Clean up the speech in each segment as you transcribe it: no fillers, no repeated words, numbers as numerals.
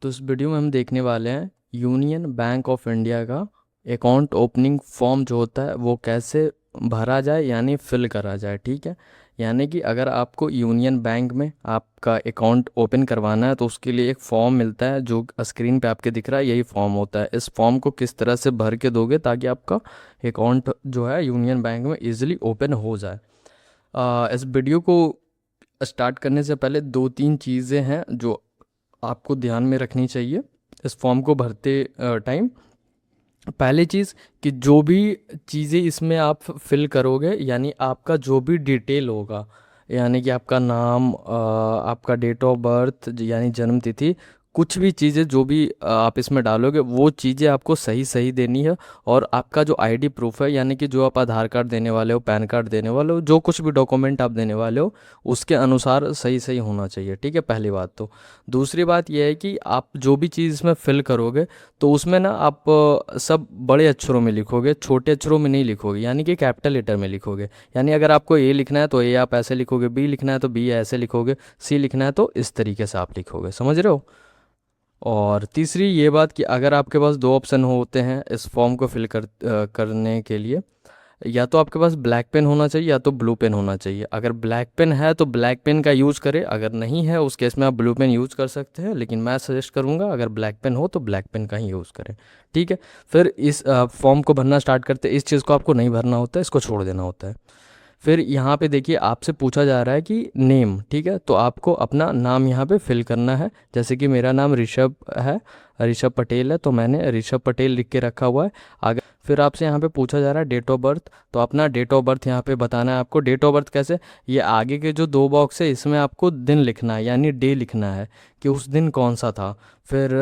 तो इस वीडियो में हम देखने वाले हैं यूनियन बैंक ऑफ इंडिया का अकाउंट ओपनिंग फॉर्म जो होता है वो कैसे भरा जाए यानी फिल करा जाए। ठीक है, यानी कि अगर आपको यूनियन बैंक में आपका अकाउंट ओपन करवाना है तो उसके लिए एक फॉर्म मिलता है जो स्क्रीन पे आपके दिख रहा है, यही फॉर्म होता है। इस फॉर्म को किस तरह से भर के दोगे ताकि आपका अकाउंट जो है यूनियन बैंक में इजीली ओपन हो जाए। इस वीडियो को स्टार्ट करने से पहले दो तीन चीज़ें हैं जो आपको ध्यान में रखनी चाहिए इस फॉर्म को भरते टाइम। पहली चीज़ कि जो भी चीज़ें इसमें आप फिल करोगे यानी आपका जो भी डिटेल होगा, यानी कि आपका नाम, आपका डेट ऑफ बर्थ यानी जन्म तिथि, कुछ भी चीज़ें जो भी आप इसमें डालोगे वो चीज़ें आपको सही सही देनी है। और आपका जो आईडी प्रूफ है यानी कि जो आप आधार कार्ड देने वाले हो, पैन कार्ड देने वाले हो, जो कुछ भी डॉक्यूमेंट आप देने वाले हो उसके अनुसार सही सही होना चाहिए। ठीक है, पहली बात। तो दूसरी बात यह है कि आप जो भी चीज़ इसमें फिल करोगे तो उसमें ना आप सब बड़े अक्षरों में लिखोगे, छोटे अक्षरों में नहीं लिखोगे, यानी कि कैपिटल लेटर में लिखोगे। यानी अगर आपको ए लिखना है तो ए आप ऐसे लिखोगे, बी लिखना है तो बी ऐसे लिखोगे, सी लिखना है तो इस तरीके से आप लिखोगे। समझ रहे हो? और तीसरी ये बात कि अगर आपके पास दो ऑप्शन होते हैं इस फॉर्म को फिल करने के लिए, या तो आपके पास ब्लैक पेन होना चाहिए या तो ब्लू पेन होना चाहिए। अगर ब्लैक पेन है तो ब्लैक पेन का यूज़ करें, अगर नहीं है उस केस में आप ब्लू पेन यूज़ कर सकते हैं, लेकिन मैं सजेस्ट करूंगा अगर ब्लैक पेन हो तो ब्लैक पेन का ही यूज़ करें। ठीक है, फिर इस फॉर्म को भरना स्टार्ट करते हैं। इस चीज़ को आपको नहीं भरना होता है, इसको छोड़ देना होता है। फिर यहाँ पे देखिए आपसे पूछा जा रहा है कि नेम, ठीक है, तो आपको अपना नाम यहाँ पे फिल करना है। जैसे कि मेरा नाम ऋषभ है, ऋषभ पटेल है, तो मैंने ऋषभ पटेल लिख के रखा हुआ है। आगे फिर आपसे यहाँ पे पूछा जा रहा है डेट ऑफ बर्थ, तो अपना डेट ऑफ बर्थ यहाँ पे बताना है आपको। डेट ऑफ बर्थ कैसे, ये आगे के जो दो बॉक्स है इसमें आपको दिन लिखना है यानी डे लिखना है कि उस दिन कौन सा था। फिर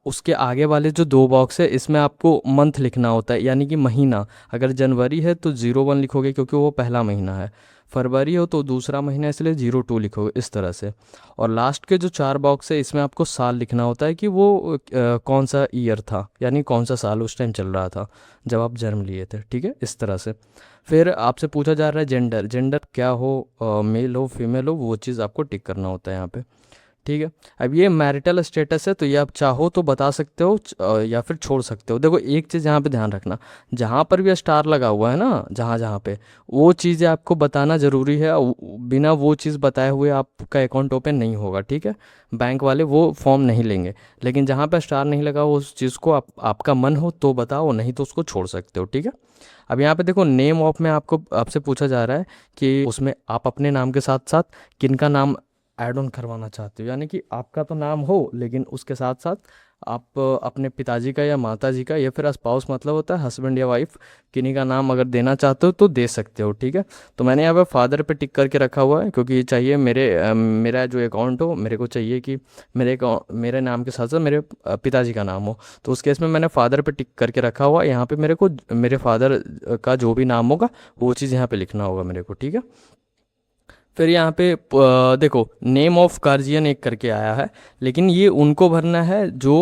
उसके आगे वाले जो दो बॉक्स है इसमें आपको मंथ लिखना होता है यानी कि महीना। अगर जनवरी है तो 01 लिखोगे क्योंकि वो पहला महीना है, फरवरी हो तो दूसरा महीना इसलिए 02 लिखोगे, इस तरह से। और लास्ट के जो चार बॉक्स है इसमें आपको साल लिखना होता है कि वो कौन सा ईयर था यानी कौन सा साल उस टाइम चल रहा था जब आप जन्म लिए थे। ठीक है, इस तरह से। फिर आपसे पूछा जा रहा है जेंडर, जेंडर क्या हो, मेल हो फीमेल हो, वो चीज़ आपको टिक करना होता है यहाँ पे। ठीक है, अब ये मैरिटल स्टेटस है तो ये आप चाहो तो बता सकते हो या फिर छोड़ सकते हो। देखो एक चीज़ यहाँ पे ध्यान रखना, जहाँ पर भी स्टार लगा हुआ है ना, जहाँ जहाँ पे, वो चीज़ें आपको बताना ज़रूरी है। बिना वो चीज़ बताए हुए आपका अकाउंट ओपन नहीं होगा। ठीक है, बैंक वाले वो फॉर्म नहीं लेंगे। लेकिन जहाँ पे स्टार नहीं लगा हो उस चीज़ को आपका मन हो तो बताओ, नहीं तो उसको छोड़ सकते हो। ठीक है, अब यहाँ पे देखो नेम ऑफ में आपको आपसे पूछा जा रहा है कि उसमें आप अपने नाम के साथ साथ किनका नाम ऐड ऑन करवाना चाहते हो, यानी कि आपका तो नाम हो लेकिन उसके साथ साथ आप अपने पिताजी का या माता जी का या फिर स्पाउस मतलब होता है हस्बैंड या वाइफ, किन्हीं का नाम अगर देना चाहते हो तो दे सकते हो। ठीक है, तो मैंने यहाँ पे फादर पे टिक करके रखा हुआ है क्योंकि चाहिए मेरा जो अकाउंट हो, मेरे को चाहिए कि मेरे नाम के साथ साथ मेरे पिताजी का नाम हो। तो उस केस में मैंने फादर पे टिक करके रखा हुआ है। यहाँ पे मेरे को मेरे फादर का जो भी नाम होगा वो चीज़ यहाँ पे लिखना होगा मेरे को। ठीक है, फिर यहाँ पे देखो नेम ऑफ गार्जियन एक करके आया है, लेकिन ये उनको भरना है जो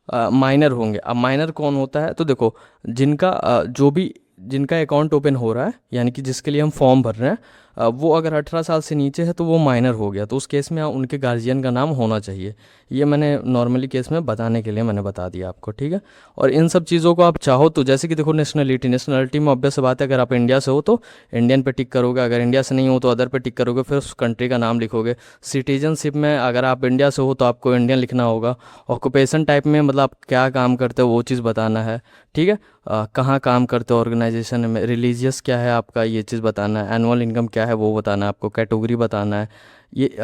माइनर होंगे। अब माइनर कौन होता है, तो देखो जिनका जो भी जिनका अकाउंट ओपन हो रहा है यानी कि जिसके लिए हम फॉर्म भर रहे हैं, वो अगर 18 साल से नीचे है तो वो माइनर हो गया, तो उस केस में उनके गार्जियन का नाम होना चाहिए। ये मैंने नॉर्मली केस में बताने के लिए मैंने बता दिया आपको। ठीक है, और इन सब चीज़ों को आप चाहो तो जैसे कि देखो नेशनलिटी, नेशनलिटी में ऑब्वियस बात है, अगर आप इंडिया से हो तो इंडियन पे टिक करोगे, अगर इंडिया से नहीं हो तो अदर पे टिक करोगे, फिर उस कंट्री का नाम लिखोगे। सिटीजनशिप में अगर आप इंडिया से हो तो आपको इंडियन लिखना होगा। ऑक्यूपेशन टाइप में मतलब आप क्या काम करते हो वो चीज़ बताना है। ठीक है, कहाँ काम करते हो ऑर्गेनाइजेशन में, रिलीजियस क्या है आपका ये चीज़ बताना है, एनुअल इनकम क्या है वो बताना है आपको, कैटेगरी बताना है, ये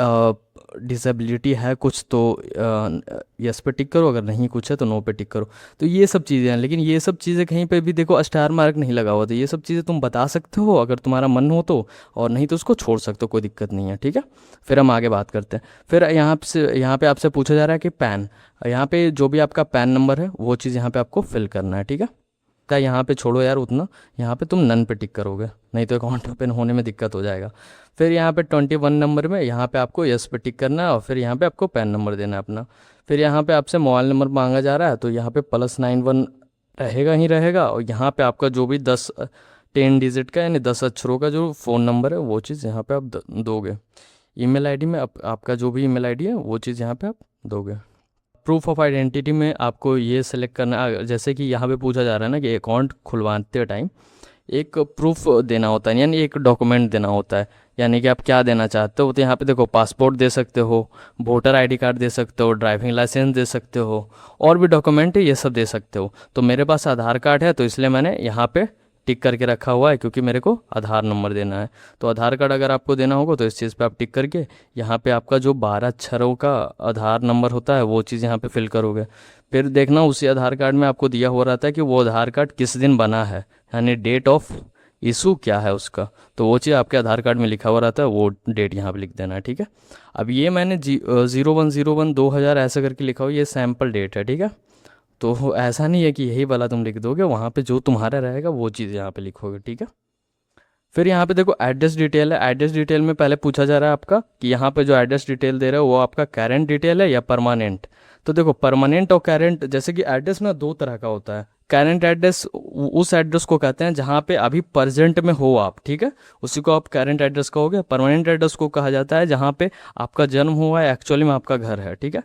डिसेबिलिटी है कुछ तो यस पे टिक करो, अगर नहीं कुछ है तो नो पे टिक करो। तो ये सब चीज़ें हैं, लेकिन ये सब चीज़ें कहीं पे भी देखो स्टार मार्क नहीं लगा हुआ, तो ये सब चीज़ें तुम बता सकते हो अगर तुम्हारा मन हो तो, और नहीं तो उसको छोड़ सकते हो, कोई दिक्कत नहीं है। ठीक है, फिर हम आगे बात करते हैं। फिर यहाँ पे आपसे पूछा जा रहा है कि पैन, यहाँ पे जो भी आपका पैन नंबर है वो चीज़ यहाँ पे आपको फिल करना है। ठीक है, क्या यहाँ पे छोड़ो यार उतना, यहाँ पे तुम नन पे टिक करोगे नहीं तो अकाउंट ओपन होने में दिक्कत हो जाएगा। फिर यहाँ पे 21 नंबर में यहाँ पे आपको यस पे टिक करना है और फिर यहाँ पे आपको पैन नंबर देना है अपना। फिर यहाँ पे आपसे मोबाइल नंबर मांगा जा रहा है तो यहाँ पे +91 रहेगा ही रहेगा, और यहाँ पे आपका जो भी 10 डिजिट का यानी 10 अक्षरों का जो फ़ोन नंबर है वो चीज़ यहाँ पे आप दोगे। ईमेल आईडी में आपका जो भी ईमेल आईडी है वो चीज़ यहाँ पे आप दोगे। प्रूफ ऑफ आइडेंटिटी में आपको ये सेलेक्ट करना है, जैसे कि यहाँ पे पूछा जा रहा है ना कि अकाउंट खुलवाते टाइम एक प्रूफ देना होता है, यानी एक डॉक्यूमेंट देना होता है, यानी कि आप क्या देना चाहते हो। तो यहाँ पे देखो पासपोर्ट दे सकते हो, वोटर आईडी कार्ड दे सकते हो, ड्राइविंग लाइसेंस दे सकते हो, और भी डॉक्यूमेंट है ये सब दे सकते हो। तो मेरे पास आधार कार्ड है तो इसलिए मैंने यहाँ पे टिक करके रखा हुआ है, क्योंकि मेरे को आधार नंबर देना है। तो आधार कार्ड अगर आपको देना होगा तो इस चीज़ पे आप टिक करके यहाँ पे आपका जो 12 अक्षरों का आधार नंबर होता है वो चीज़ यहाँ पे फिल करोगे। फिर देखना उसी आधार कार्ड में आपको दिया हुआ रहता है कि वो आधार कार्ड किस दिन बना है, यानी डेट ऑफ इशू क्या है उसका, तो वो चीज़ आपके आधार कार्ड में लिखा हुआ रहता है, वो डेट यहाँ पे लिख देना है, ठीक है। अब ये मैंने 01/01/2000 ऐसा करके लिखा हुआ, ये सैम्पल डेट है, ठीक है। तो ऐसा नहीं है कि यही वाला तुम लिख दोगे, वहाँ पे जो तुम्हारा रहेगा वो चीज़ यहाँ पे लिखोगे, ठीक है। फिर यहाँ पे देखो एड्रेस डिटेल है। एड्रेस डिटेल में पहले पूछा जा रहा है आपका कि यहाँ पे जो एड्रेस डिटेल दे रहे हो वो आपका करेंट डिटेल है या परमानेंट। तो देखो परमानेंट और करेंट, जैसे कि एड्रेस ना दो तरह का होता है। करेंट एड्रेस उस एड्रेस को कहते हैं जहाँ पे अभी प्रेजेंट में हो आप, ठीक है, उसी को आप करेंट एड्रेस कहोगे। परमानेंट एड्रेस को कहा जाता है जहाँ पे आपका जन्म हुआ है, एक्चुअली में आपका घर है, ठीक है।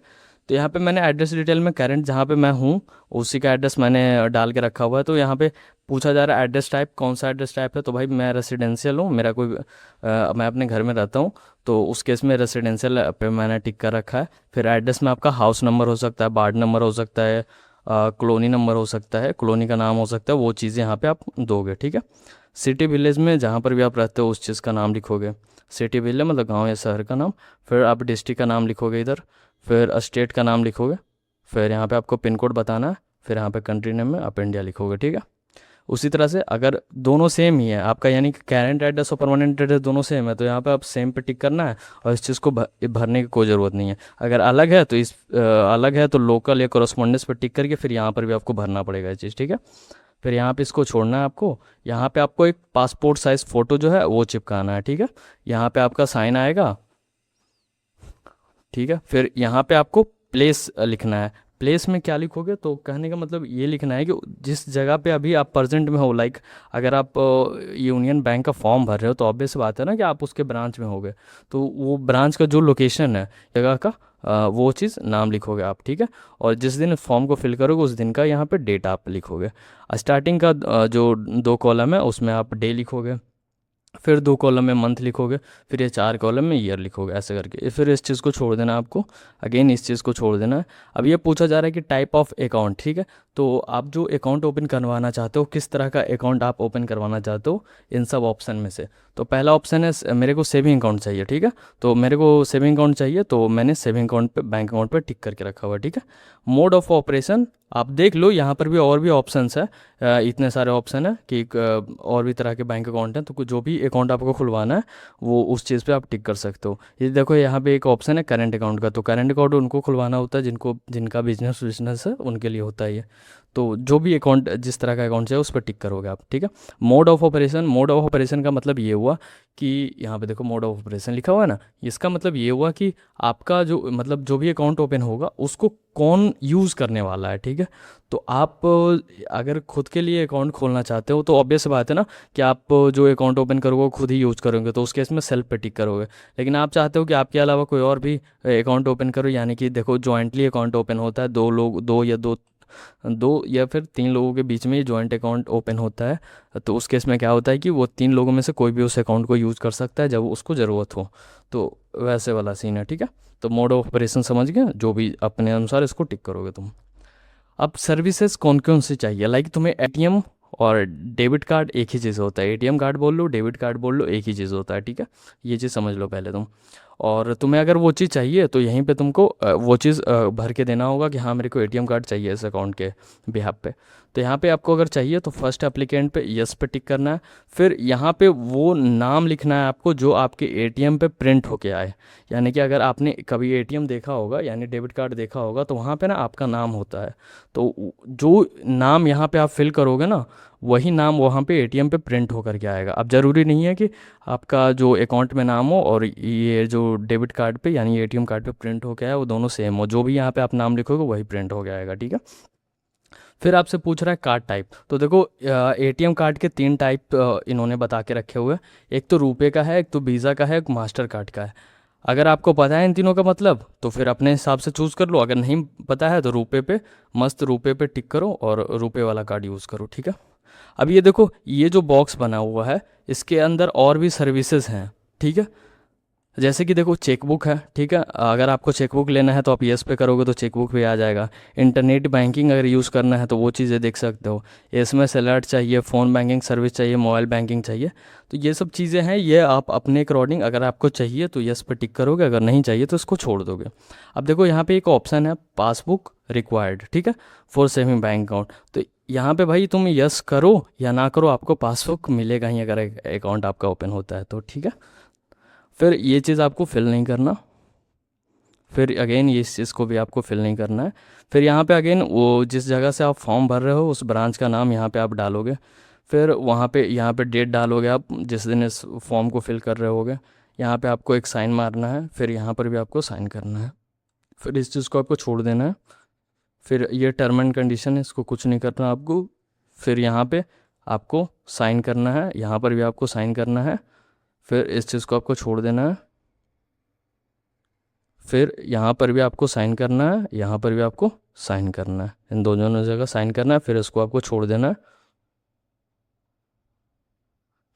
तो यहाँ पे मैंने एड्रेस डिटेल में करेंट जहाँ पे मैं हूँ उसी का एड्रेस मैंने डाल के रखा हुआ है। तो यहाँ पे पूछा जा रहा है एड्रेस टाइप, कौन सा एड्रेस टाइप है। तो भाई मैं रेसिडेंशियल हूँ, मेरा कोई मैं अपने घर में रहता हूँ, तो उस केस में रेसिडेंशियल पे मैंने टिक कर रखा है। फिर एड्रेस में आपका हाउस नंबर हो सकता है, वार्ड नंबर हो सकता है, कॉलोनी नंबर हो सकता है, कॉलोनी का नाम हो सकता है, वो चीज़ें यहाँ पे आप दोगे, ठीक है। सिटी विलेज में जहाँ पर भी आप रहते हो उस चीज़ का नाम लिखोगे। सिटी विलेज मतलब गांव या शहर का नाम। फिर आप डिस्ट्रिक्ट का नाम लिखोगे इधर, फिर स्टेट का नाम लिखोगे, फिर यहाँ पे आपको पिन कोड बताना है, फिर यहाँ पे कंट्री नेम में आप इंडिया लिखोगे, ठीक है। उसी तरह से अगर दोनों सेम ही है आपका, यानी कि करेंट एड्रेस और परमानेंट एड्रेस दोनों सेम है, तो यहाँ पे आप सेम पे टिक करना है और इस चीज़ को भरने की कोई ज़रूरत नहीं है। अगर अलग है तो अलग है तो लोकल या कोरस्पॉन्डेंस पर टिक करके फिर यहाँ पर भी आपको भरना पड़ेगा ये चीज़, ठीक है। फिर यहाँ पे इसको छोड़ना है आपको। यहाँ पे आपको एक पासपोर्ट साइज़ फ़ोटो जो है वो चिपकाना है, ठीक है। यहाँ पे आपका साइन आएगा, ठीक है। फिर यहाँ पे आपको प्लेस लिखना है। प्लेस में क्या लिखोगे, तो कहने का मतलब ये लिखना है कि जिस जगह पे अभी आप प्रेजेंट में हो, लाइक अगर आप यूनियन बैंक का फॉर्म भर रहे हो तो ऑब्वियस बात है ना कि आप उसके ब्रांच में होगे, तो वो ब्रांच का जो लोकेशन है जगह का वो चीज़ नाम लिखोगे आप, ठीक है। और जिस दिन फॉर्म को फिल करोगे उस दिन का यहाँ पे डेट आप लिखोगे। स्टार्टिंग का जो 2 कॉलम है उसमें आप डे लिखोगे, फिर 2 कॉलम में मंथ लिखोगे, फिर ये 4 कॉलम में ईयर लिखोगे, ऐसे करके। फिर इस चीज़ को छोड़ देना है आपको, अगेन इस चीज़ को छोड़ देना है। अब ये पूछा जा रहा है कि टाइप ऑफ अकाउंट, ठीक है। तो आप जो अकाउंट ओपन करवाना चाहते हो, किस तरह का अकाउंट आप ओपन करवाना चाहते हो इन सब ऑप्शन में से, तो पहला ऑप्शन है मेरे को सेविंग अकाउंट चाहिए, ठीक है। तो मेरे को सेविंग अकाउंट चाहिए, तो मैंने सेविंग अकाउंट पे बैंक अकाउंट पे टिक करके रखा हुआ है, ठीक है। मोड ऑफ ऑपरेशन आप देख लो, यहाँ पर भी और भी ऑप्शंस है, इतने सारे ऑप्शन है कि और भी तरह के बैंक अकाउंट हैं, तो जो भी अकाउंट आपको खुलवाना है वो उस चीज़ पे आप टिक कर सकते हो। ये देखो यहाँ पे एक ऑप्शन है करंट अकाउंट का, तो करंट अकाउंट उनको खुलवाना होता है जिनका बिजनेस है उनके लिए होता है ये। तो जो भी अकाउंट जिस तरह का अकाउंट है उस पर टिक करोगे आप, ठीक है। मोड ऑफ ऑपरेशन का मतलब ये हुआ कि यहाँ पे देखो मोड ऑफ ऑपरेशन लिखा हुआ है ना, इसका मतलब ये हुआ कि आपका जो मतलब जो भी अकाउंट ओपन होगा उसको कौन यूज़ करने वाला है, ठीक है। तो आप अगर खुद के लिए अकाउंट खोलना चाहते हो तो ऑब्वियस बात है ना कि आप जो अकाउंट ओपन करोगे खुद ही यूज़ करोगे, तो उस केस में सेल्फ पे टिक करोगे। लेकिन आप चाहते हो कि आपके अलावा कोई और भी अकाउंट ओपन करो, यानी कि देखो जॉइंटली अकाउंट ओपन होता है, दो या फिर 3 लोगों के बीच में ये जॉइंट अकाउंट ओपन होता है। तो उस केस में क्या होता है कि वो 3 लोगों में से कोई भी उस अकाउंट को यूज़ कर सकता है जब उसको ज़रूरत हो, तो वैसे वाला सीन है, ठीक है। तो मोड ऑफ ऑपरेशन समझ गए, जो भी अपने अनुसार इसको टिक करोगे तुम। अब सर्विसेज कौन कौन सी चाहिए, लाइक तुम्हें एटीएम और डेबिट कार्ड एक ही चीज़ होता है, एटीएम कार्ड बोल लो डेबिट कार्ड बोल लो एक ही चीज़ होता है, ठीक है। ये चीज़ समझ लो पहले तुम। और तुम्हें अगर वो चीज़ चाहिए तो यहीं पे तुमको वो चीज़ भर के देना होगा कि हाँ मेरे को एटीएम कार्ड चाहिए इस अकाउंट के बिहाफ पे। तो यहाँ पे आपको अगर चाहिए तो फर्स्ट एप्लीकेंट पे यस पे टिक करना है। फिर यहाँ पे वो नाम लिखना है आपको जो आपके एटीएम पे प्रिंट होके आए, यानी कि अगर आपने कभी एटीएम देखा होगा यानी डेबिट कार्ड देखा होगा तो वहाँ पे ना आपका नाम होता है, तो जो नाम यहाँ पे आप फिल करोगे ना वही नाम वहाँ पे एटीएम पे प्रिंट होकर के आएगा। अब ज़रूरी नहीं है कि आपका जो अकाउंट में नाम हो और ये जो डेबिट कार्ड पे यानी एटीएम कार्ड पे प्रिंट हो गया है वो दोनों सेम हो, जो भी यहाँ पे आप नाम लिखोगे वही प्रिंट हो गया आएगा, ठीक है। फिर आपसे पूछ रहा है कार्ड टाइप, तो देखो एटीएम कार्ड के 3 टाइप इन्होंने बता के रखे हुए हैं, एक तो रुपए का है, एक तो वीज़ा का है, एक मास्टर कार्ड का है। अगर आपको पता है इन तीनों का मतलब तो फिर अपने हिसाब से चूज़ कर लो, अगर नहीं पता है तो रुपए पे मस्त रुपए पे टिक करो और रुपए वाला कार्ड यूज़ करो, ठीक है। अब ये देखो, ये जो बॉक्स बना हुआ है इसके अंदर और भी सर्विसेज हैं, ठीक है। जैसे कि देखो चेकबुक है, ठीक है, अगर आपको चेकबुक लेना है तो आप यस पे करोगे तो चेकबुक भी आ जाएगा। इंटरनेट बैंकिंग अगर यूज़ करना है तो वो चीज़ें देख सकते हो। एसएमएस अलर्ट चाहिए, फ़ोन बैंकिंग सर्विस चाहिए, मोबाइल बैंकिंग चाहिए, तो ये सब चीज़ें हैं। ये आप अपने अकॉर्डिंग, अगर आपको चाहिए तो यस पे टिक करोगे, अगर नहीं चाहिए तो इसको छोड़ दोगे। अब देखो यहाँ पे एक ऑप्शन है पासबुक रिक्वायर्ड, ठीक है, फॉर सेविंग बैंक अकाउंट। तो यहाँ पे भाई तुम यस करो या ना करो, आपको पासबुक मिलेगा ही अगर अकाउंट आपका ओपन होता है तो, ठीक है। फिर ये चीज़ आपको फिल नहीं करना, फिर अगेन ये इस चीज़ को भी आपको फिल नहीं करना है। फिर यहाँ पे अगेन वो जिस जगह से आप फॉर्म भर रहे हो उस ब्रांच का नाम यहाँ पे आप डालोगे। फिर वहाँ पे यहाँ पे डेट डालोगे आप जिस दिन इस फॉर्म को फिल कर रहे होगे। यहाँ पे आपको एक साइन मारना है, फिर यहाँ पर भी आपको साइन करना है, फिर इस चीज़ को आपको छोड़ देना है। फिर ये टर्म एंड कंडीशन है, इसको कुछ नहीं करना आपको। फिर यहाँ पे आपको साइन करना है, यहाँ पर भी आपको साइन करना है, फिर इस चीज़ को आपको छोड़ देना है। फिर यहाँ पर भी आपको साइन करना है, यहाँ पर भी आपको साइन करना है, इन दोनों जगह साइन करना है, फिर इसको आपको छोड़ देना है।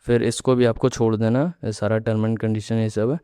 फिर इसको भी आपको छोड़ देना है, ये सारा टर्म एंड कंडीशन ये सब है।